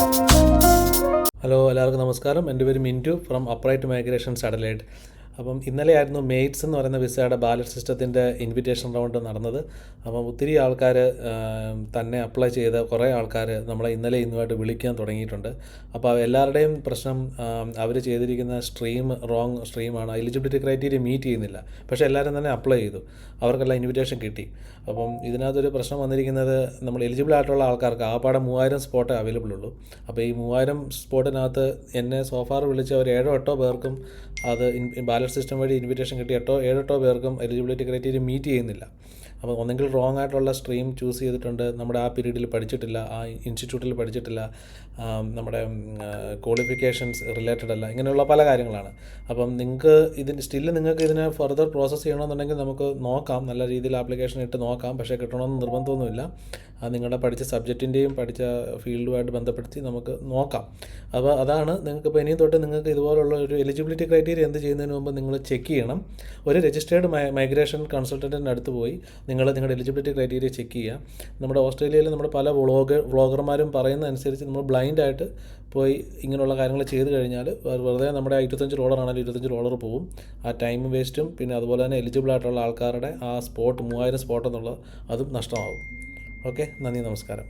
Hello, എല്ലാവർക്കും നമസ്കാരം. എൻ്റെ പേര് Mintu from upright migrations Adelaide. അപ്പം ഇന്നലെയായിരുന്നു മെയ്റ്റ്സ് എന്ന് പറയുന്ന വിസയുടെ ബാലറ്റ് സിസ്റ്റത്തിൻ്റെ ഇൻവിറ്റേഷൻ റൗണ്ട് നടന്നത്. അപ്പം ഒത്തിരി ആൾക്കാർ തന്നെ അപ്ലൈ ചെയ്ത കുറേ ആൾക്കാർ നമ്മളെ ഇന്നലെ ഇന്നുമായിട്ട് വിളിക്കാൻ തുടങ്ങിയിട്ടുണ്ട്. അപ്പോൾ എല്ലാവരുടെയും പ്രശ്നം അവർ ചെയ്തിരിക്കുന്ന സ്ട്രീം റോങ് സ്ട്രീമാണ്. എലിജിബിലിറ്റി ക്രൈറ്റീരിയ മീറ്റ് ചെയ്യുന്നില്ല. പക്ഷേ എല്ലാവരും തന്നെ അപ്ലൈ ചെയ്തു, അവർക്കെല്ലാം ഇൻവിറ്റേഷൻ കിട്ടി. അപ്പം ഇതിനകത്തൊരു പ്രശ്നം വന്നിരിക്കുന്നത്, നമ്മൾ എലിജിബിൾ ആയിട്ടുള്ള ആൾക്കാർക്ക് ആകപ്പാടെ 3000 സ്പോട്ടേ അവൈലബിൾ ഉള്ളൂ. അപ്പോൾ ഈ 3000 സ്പോട്ടിനകത്ത് എന്നെ സോഫാർ വിളിച്ച ഒരു 7-8 പേർക്കും അത് ബാലറ്റ് സിസ്റ്റം വഴി ഇൻവിറ്റേഷൻ കിട്ടി. 7-8 പേർക്കും എലിജിബിലിറ്റി ക്രൈറ്റീരിയ മീറ്റ് ചെയ്യുന്നില്ല. അപ്പോൾ ഒന്നെങ്കിൽ റോങ് ആയിട്ടുള്ള സ്ട്രീം ചൂസ് ചെയ്തിട്ടുണ്ട്, നമ്മുടെ ആ പീരീഡിൽ പഠിച്ചിട്ടില്ല, ആ ഇൻസ്റ്റിറ്റ്യൂട്ടിൽ പഠിച്ചിട്ടില്ല, നമ്മുടെ ക്വാളിഫിക്കേഷൻസ് റിലേറ്റഡ് അല്ല, ഇങ്ങനെയുള്ള പല കാര്യങ്ങളാണ്. അപ്പം നിങ്ങൾക്ക് നിങ്ങൾക്ക് ഇതിനെ ഫർദർ പ്രോസസ്സ് ചെയ്യണമെന്നുണ്ടെങ്കിൽ നമുക്ക് നോക്കാം, നല്ല രീതിയിൽ ആപ്ലിക്കേഷൻ ഇട്ട് നോക്കാം. പക്ഷേ കിട്ടണമെന്ന് നിർബന്ധമൊന്നുമില്ല. അത് നിങ്ങളുടെ പഠിച്ച സബ്ജക്റ്റിൻ്റെയും പഠിച്ച ഫീൽഡുമായിട്ട് ബന്ധപ്പെടുത്തി നമുക്ക് നോക്കാം. അപ്പോൾ അതാണ് നിങ്ങൾക്കിപ്പോൾ ഇനിയും തൊട്ട് നിങ്ങൾക്ക് ഇതുപോലുള്ള ഒരു എലിജിബിലിറ്റി ക്രൈറ്റീരിയ എന്ത് ചെയ്യുന്നതിന് മുമ്പ് നിങ്ങൾ ചെക്ക് ചെയ്യണം. ഒരു രജിസ്റ്റേർഡ് മൈഗ്രേഷൻ കൺസൾട്ടൻറ്റിൻ്റെ അടുത്ത് പോയി നിങ്ങളുടെ എലിജിബിലിറ്റി ക്രൈറ്റീരിയ ചെക്ക് ചെയ്യുക. നമ്മുടെ ഓസ്ട്രേലിയയിൽ നമ്മുടെ പല വ്ളോഗർമാരും പറയുന്ന അനുസരിച്ച് നമ്മൾ ബ്ലൈൻഡായിട്ട് പോയി ഇങ്ങനെയുള്ള കാര്യങ്ങൾ ചെയ്ത് കഴിഞ്ഞാൽ വെറുതെ നമ്മുടെ $25 ആണെങ്കിൽ $25 പോവും. ആ ടൈം വേസ്റ്റും പിന്നെ അതുപോലെ തന്നെ എലിജിബിൾ ആയിട്ടുള്ള ആൾക്കാരുടെ ആ സ്പോട്ട് 3000 സ്പോട്ട് എന്നുള്ളത് അതും നഷ്ടമാകും. ഓക്കെ, നന്ദി, നമസ്കാരം.